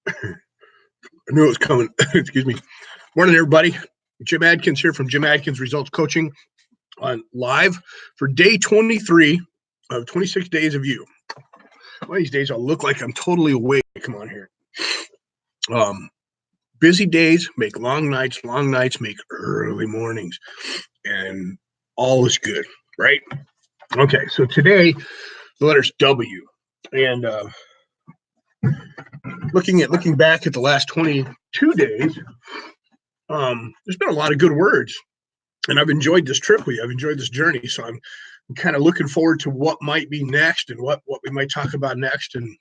I knew it was coming. Excuse me. Morning, everybody. Jim Adkins here from Jim Adkins Results Coaching on live for day 23 of 26 days of you. One of these days I'll look like I'm totally awake. Come on here. Busy days make long nights make early mornings, and all is good, right? Okay, so today the letter's W, and looking back at the last 22 days, there's been a lot of good words, and I've enjoyed this trip with you. I've enjoyed this journey, so I'm kind of looking forward to what might be next and what we might talk about next. And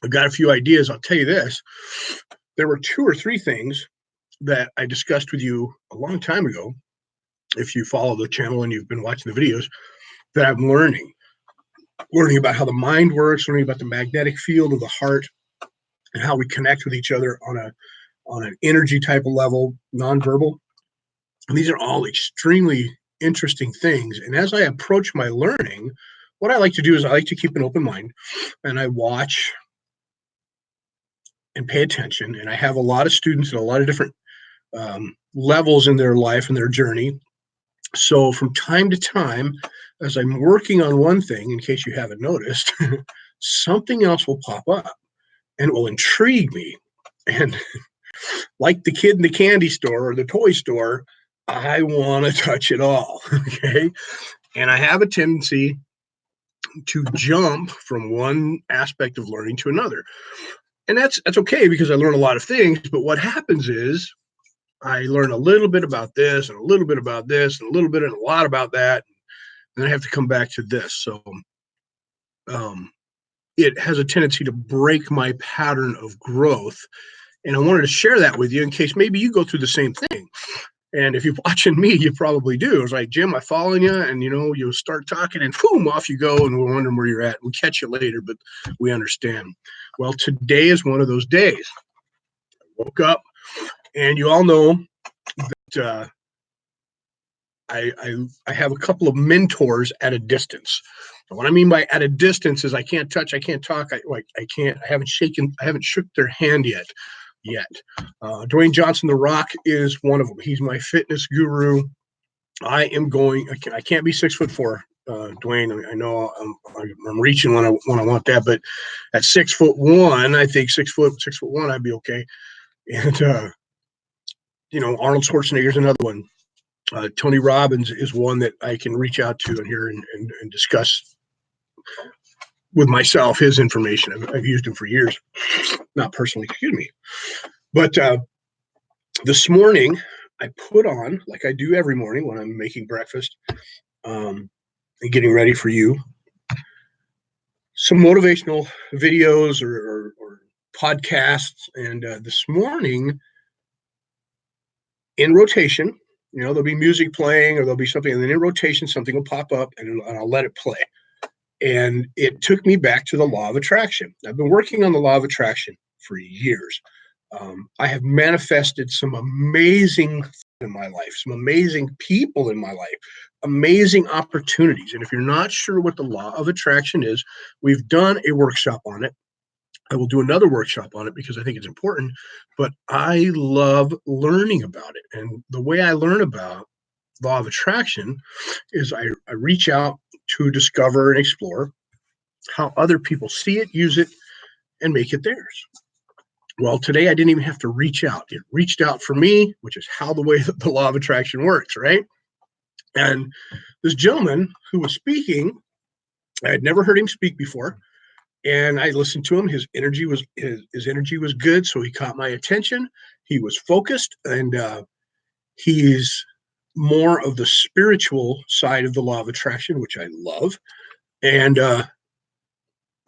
I've got a few ideas. I'll tell you this: there were 2 or 3 things that I discussed with you a long time ago. If you follow the channel and you've been watching the videos, that I'm learning about how the mind works, learning about the magnetic field of the heart, and how we connect with each other on an energy type of level, nonverbal. And these are all extremely interesting things. And as I approach my learning, what I like to do is I like to keep an open mind, and I watch and pay attention. And I have a lot of students at a lot of different levels in their life and their journey. So from time to time, as I'm working on one thing, in case you haven't noticed, something else will pop up and it will intrigue me. And like the kid in the candy store or the toy store, I want to touch it all. Okay. And I have a tendency to jump from one aspect of learning to another. And that's okay, because I learn a lot of things. But what happens is I learn a little bit about this and a little bit about this and a little bit and a lot about that. And then I have to come back to this. So it has a tendency to break my pattern of growth. And I wanted to share that with you in case maybe you go through the same thing. And if you're watching me, you probably do. It's like, Jim, I'm following you, and you'll start talking and boom, off you go, and we're wondering where you're at. We'll catch you later, but we understand. Well, today is one of those days. I woke up, and you all know that I have a couple of mentors at a distance. And what I mean by at a distance is I can't touch, I can't talk, I haven't shook their hand yet. Dwayne Johnson, The Rock, is one of them. He's my fitness guru. I can't be 6'4", Dwayne. I know I'm reaching when I want that, but at 6'1", I think 6'1", I'd be okay. And Arnold Schwarzenegger's another one. Tony Robbins is one that I can reach out to here and discuss with myself his information. I've used him for years, not personally, excuse me. But this morning I put on, like I do every morning when I'm making breakfast and getting ready for you, some motivational videos or podcasts. And this morning, in rotation, there'll be music playing or there'll be something, and then in rotation, something will pop up and I'll let it play. And it took me back to the law of attraction. I've been working on the law of attraction for years. I have manifested some amazing things in my life, some amazing people in my life, amazing opportunities. And if you're not sure what the law of attraction is, we've done a workshop on it. I will do another workshop on it because I think it's important, but I love learning about it. And the way I learn about law of attraction is I reach out to discover and explore how other people see it, use it, and make it theirs. Well, today I didn't even have to reach out. It reached out for me, which is how the way that the law of attraction works, right? And this gentleman who was speaking, I had never heard him speak before. And I listened to him. His energy was good, so he caught my attention. He was focused, and he's more of the spiritual side of the law of attraction, which I love. And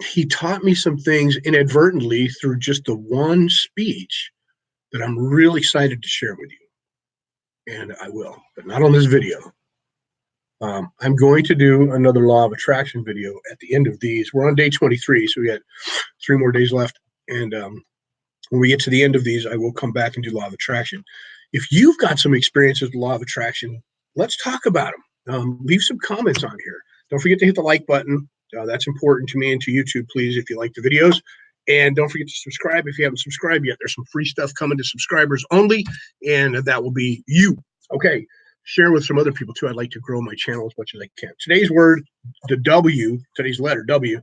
he taught me some things inadvertently through just the one speech that I'm really excited to share with you. And I will, but not on this video. I'm going to do another law of attraction video at the end of these. We're on day 23, so we got 3 more days left. And when we get to the end of these, I will come back and do law of attraction. If you've got some experiences with law of attraction, let's talk about them. Leave some comments on here. Don't forget to hit the like button. That's important to me and to YouTube, please, if you like the videos. And don't forget to subscribe if you haven't subscribed yet. There's some free stuff coming to subscribers only, and that will be you. Okay. Share with some other people too. I'd like to grow my channel as much as I can. Today's word, the W, today's letter W,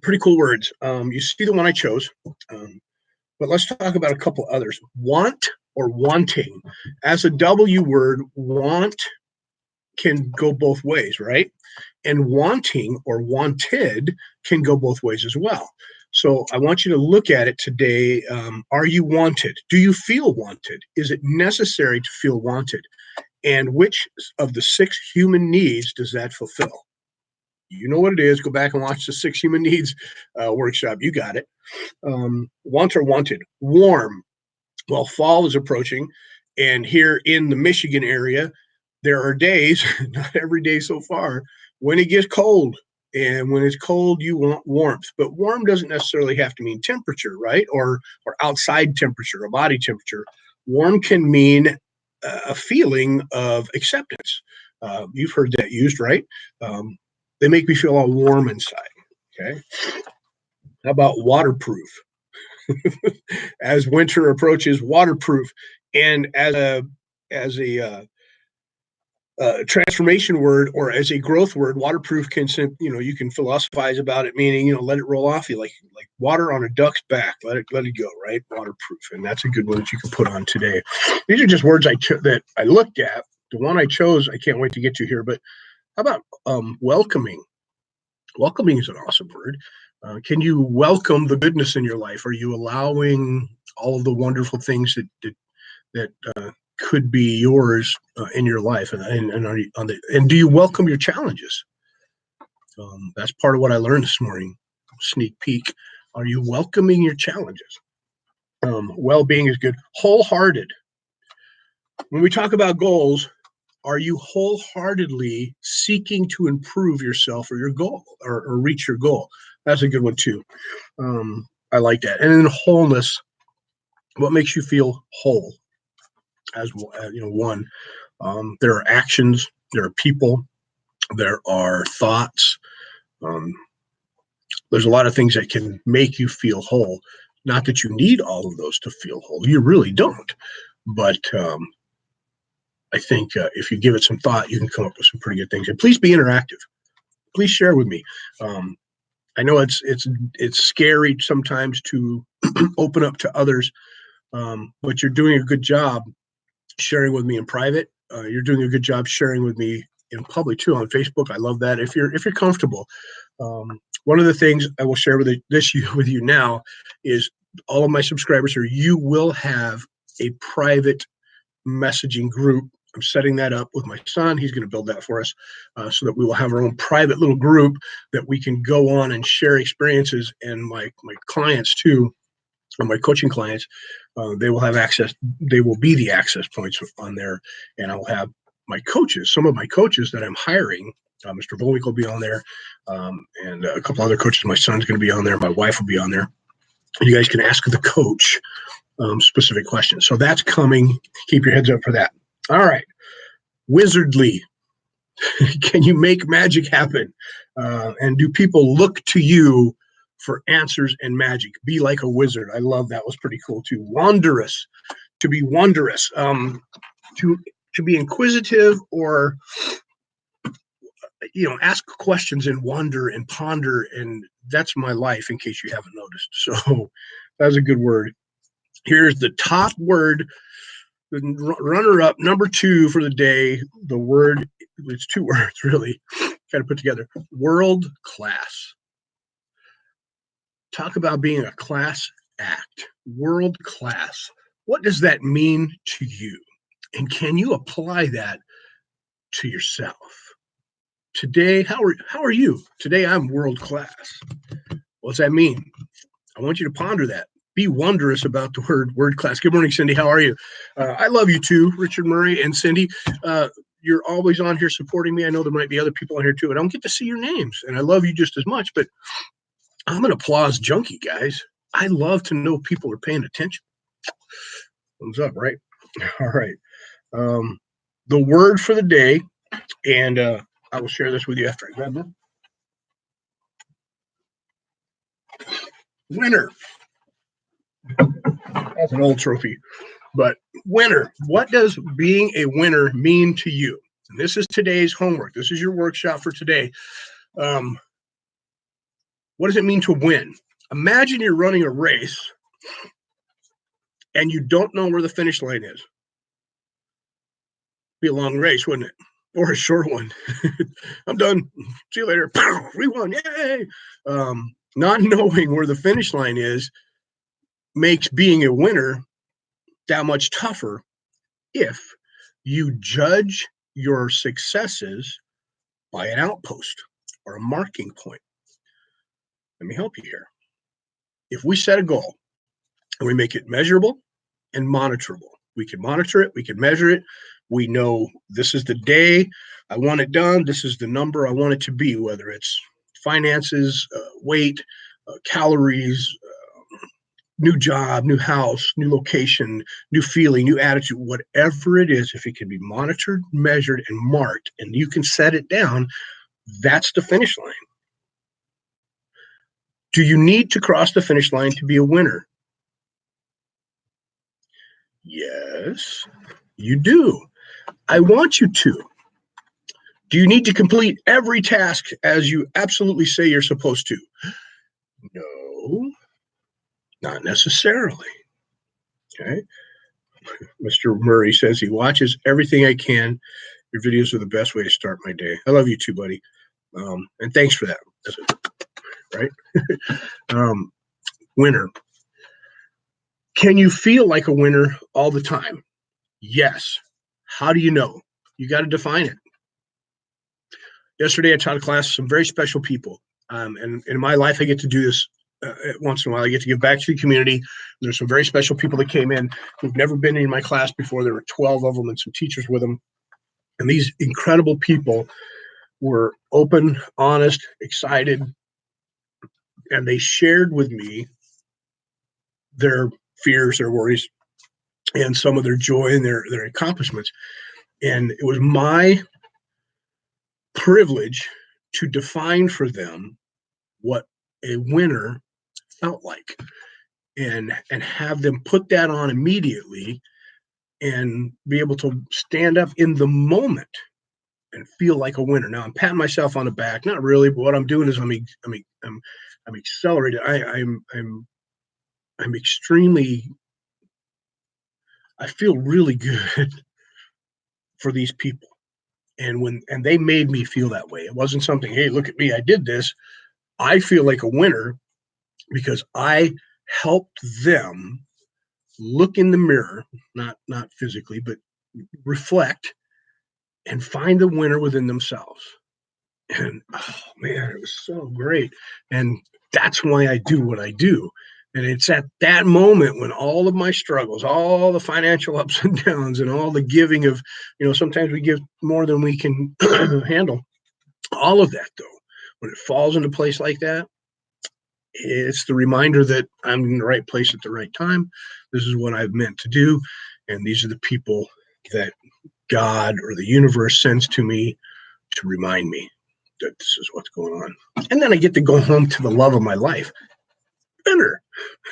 pretty cool words. You see the one I chose, but let's talk about a couple others. Want or wanting. As a W word, want can go both ways, right? And wanting or wanted can go both ways as well. So I want you to look at it today. Are you wanted? Do you feel wanted? Is it necessary to feel wanted? And which of the 6 human needs does that fulfill? You know what it is. Go back and watch the 6 human needs workshop. You got it. Want or wanted. Warm. Well, fall is approaching. And here in the Michigan area, there are days, not every day so far, when it gets cold. And when it's cold, you want warmth. But warm doesn't necessarily have to mean temperature, right? Or outside temperature, or body temperature. Warm can mean a feeling of acceptance. You've heard that used, right? They make me feel all warm inside. Okay. How about waterproof? As winter approaches, waterproof. And as a transformation word or as a growth word, waterproof can, you can philosophize about it, meaning, let it roll off you like water on a duck's back. Let it go, right? Waterproof. And that's a good one that you can put on today. These are just words that I looked at. The one I chose, I can't wait to get to here, but how about welcoming? Welcoming is an awesome word. Can you welcome the goodness in your life? Are you allowing all of the wonderful things that could be yours in your life? And do you welcome your challenges? That's part of what I learned this morning. Sneak peek. Are you welcoming your challenges? Well-being is good. Wholehearted. When we talk about goals, are you wholeheartedly seeking to improve yourself or your goal or reach your goal? That's a good one too. I like that. And then wholeness. What makes you feel whole? As one, there are actions, there are people, there are thoughts. There's a lot of things that can make you feel whole. Not that you need all of those to feel whole. You really don't. But I think if you give it some thought, you can come up with some pretty good things. And please be interactive. Please share with me. I know it's scary sometimes to open up to others, but you're doing a good job sharing with me in private. You're doing a good job sharing with me in public too on Facebook. I love that. If you're comfortable, one of the things I will share with you now is all of my subscribers here. You will have a private messaging group. I'm setting that up with my son. He's going to build that for us so that we will have our own private little group that we can go on and share experiences. And my clients too, or my coaching clients, they will have access. They will be the access points on there. And I'll have my coaches, some of my coaches that I'm hiring. Mr. Volwick will be on there, and a couple other coaches. My son's going to be on there. My wife will be on there. You guys can ask the coach specific questions. So that's coming. Keep your heads up for that. All right. Wizardly. Can you make magic happen? And do people look to you for answers and magic? Be like a wizard. I love that. Was pretty cool too. Wondrous. To be wondrous. To be inquisitive or ask questions and wonder and ponder. And that's my life, in case you haven't noticed. So that's a good word. Here's the top word. The runner-up, number 2 for the day. The word, it's 2 words, really, kind of put together. World class. Talk about being a class act. World class. What does that mean to you? And can you apply that to yourself? Today, how are you? Today, I'm world class. What's that mean? I want you to ponder that. Be wondrous about the word class. Good morning, Cindy. How are you? I love you too, Richard Murray and Cindy. You're always on here supporting me. I know there might be other people on here too. I don't get to see your names, and I love you just as much, but I'm an applause junkie, guys. I love to know people are paying attention. Thumbs up, right? All right. The word for the day, and I will share this with you after I grab them. Winner. That's an old trophy. But winner, what does being a winner mean to you? And this is today's homework. This is your workshop for today. What does it mean to win? Imagine you're running a race and you don't know where the finish line is. Be a long race, wouldn't it? Or a short one. I'm done. See you later. We won. Yay. Not knowing where the finish line is makes being a winner that much tougher if you judge your successes by an outpost or a marking point. Let me help you here. If we set a goal and we make it measurable and monitorable, we can monitor it, we can measure it. We know this is the day I want it done. This is the number I want it to be, whether it's finances, weight, calories, new job, new house, new location, new feeling, new attitude, whatever it is. If it can be monitored, measured, and marked, and you can set it down, that's the finish line. Do you need to cross the finish line to be a winner? Yes, you do. I want you to. Do you need to complete every task as you absolutely say you're supposed to? No, not necessarily. Okay. Mr. Murray says he watches everything I can. Your videos are the best way to start my day. I love you too, buddy. And thanks for that. Right? Winner. Can you feel like a winner all the time? Yes. How do you know? You got to define it. Yesterday, I taught a class of some very special people. And in my life, I get to do this once in a while. I get to give back to the community. There's some very special people that came in who've never been in my class before. There were 12 of them and some teachers with them. And these incredible people were open, honest, excited, and they shared with me their fears, their worries, and some of their joy and their accomplishments. And it was my privilege to define for them what a winner felt like and have them put that on immediately and be able to stand up in the moment and feel like a winner. Now I'm patting myself on the back, not really, but what I'm doing is I'm accelerated. I'm extremely, I feel really good for these people. And they made me feel that way. It wasn't something, hey, look at me, I did this. I feel like a winner because I helped them look in the mirror, not physically, but reflect and find the winner within themselves. And oh man, it was so great. And that's why I do what I do. And it's at that moment when all of my struggles, all the financial ups and downs, and all the giving of, sometimes we give more than we can handle. All of that, though, when it falls into place like that, it's the reminder that I'm in the right place at the right time. This is what I've meant to do. And these are the people that God or the universe sends to me to remind me that this is what's going on. And then I get to go home to the love of my life. Winner,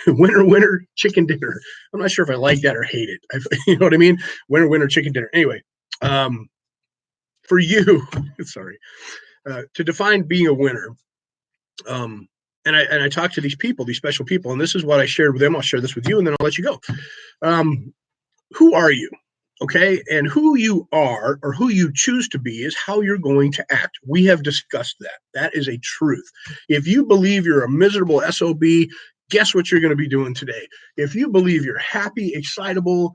winner, winner, chicken dinner. I'm not sure if I like that or hate it. You know what I mean? Winner, winner, chicken dinner. Anyway, for you, sorry, to define being a winner, and I talk to these people, these special people, and this is what I shared with them. I'll share this with you, and then I'll let you go. Who are you? Okay, and who you are or who you choose to be is how you're going to act. We have discussed that. That is a truth. If you believe you're a miserable SOB, guess what you're going to be doing today? If you believe you're happy, excitable,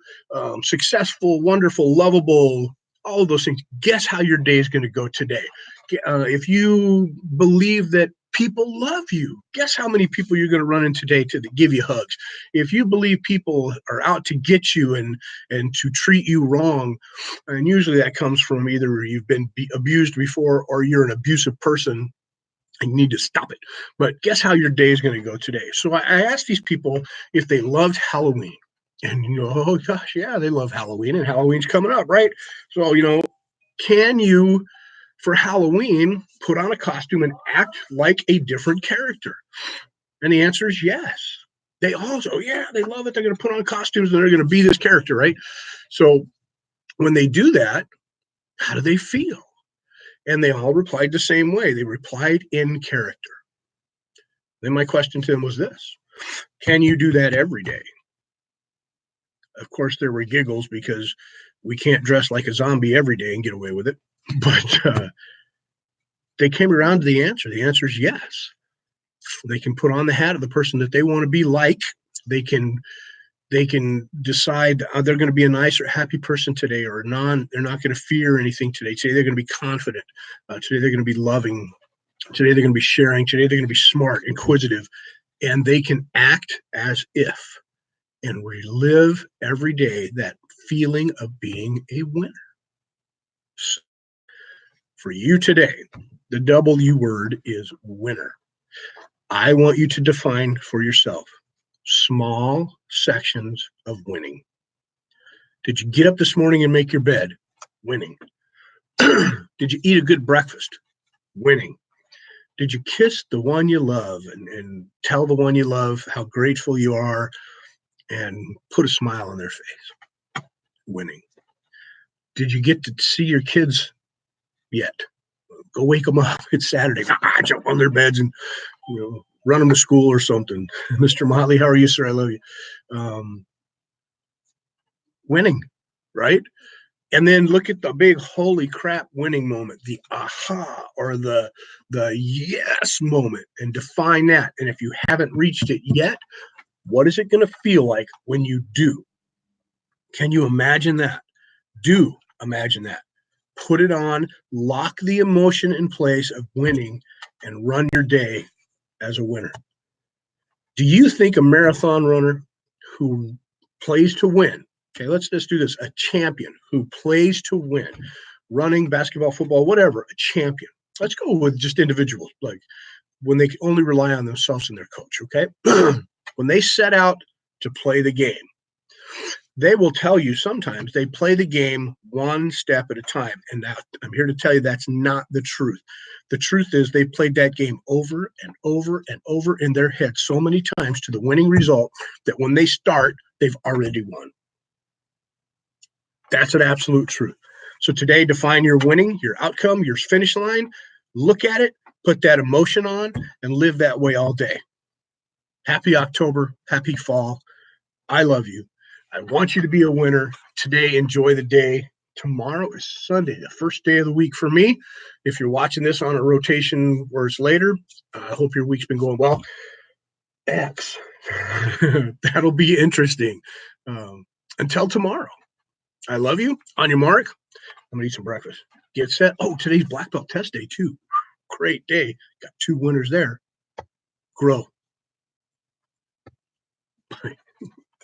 successful, wonderful, lovable, all of those things, guess how your day is going to go today? If you believe that people love you, guess how many people you're going to run into today to give you hugs? If you believe people are out to get you and to treat you wrong, and usually that comes from either you've been abused before or you're an abusive person and you need to stop it. But guess how your day is going to go today? So I asked these people if they loved Halloween. And oh gosh, yeah, they love Halloween, and Halloween's coming up, right? So, can you, for Halloween, put on a costume and act like a different character? And the answer is yes. They also, yeah, they love it. They're going to put on costumes and they're going to be this character, right? So when they do that, how do they feel? And they all replied the same way. They replied in character. Then my question to them was this: can you do that every day? Of course, there were giggles because we can't dress like a zombie every day and get away with it. But they came around to the answer. The answer is yes. They can put on the hat of the person that they want to be like. They can decide they're going to be a nice or happy person today, or they're not going to fear anything today. Today they're going to be confident. Today they're going to be loving. Today they're going to be sharing. Today they're going to be smart, inquisitive, and they can act as if and relive every day that feeling of being a winner. So for you today, the W word is winner. I want you to define for yourself small sections of winning. Did you get up this morning and make your bed? Winning. Did you eat a good breakfast? Winning. Did you kiss the one you love and tell the one you love how grateful you are and put a smile on their face? Winning. Did you get to see your kids yet? Go wake them up. It's Saturday. Jump on their beds and run them to school or something. Mr. Motley, how are you, sir? I love you. Winning, right? And then look at the big holy crap winning moment, the aha or the yes moment, and define that. And if you haven't reached it yet, what is it going to feel like when you do? Can you imagine that? Do imagine that. Put it on, lock the emotion in place of winning, and run your day as a winner. Do you think a marathon runner who plays to win, okay, let's just do this, a champion who plays to win, running, basketball, football, whatever, a champion. Let's go with just individuals, like when they only rely on themselves and their coach, okay? When they set out to play the game, they will tell you sometimes they play the game one step at a time. And now I'm here to tell you that's not the truth. The truth is they played that game over and over and over in their head so many times to the winning result that when they start, they've already won. That's an absolute truth. So today, define your winning, your outcome, your finish line. Look at it, put that emotion on, and live that way all day. Happy October. Happy fall. I love you. I want you to be a winner. Today, enjoy the day. Tomorrow is Sunday, the first day of the week for me. If you're watching this on a rotation where it's later, I hope your week's been going well. X. That'll be interesting. Until tomorrow. I love you. On your mark. I'm going to eat some breakfast. Get set. Oh, today's Black Belt Test Day, too. Great day. Got 2 winners there. Grow.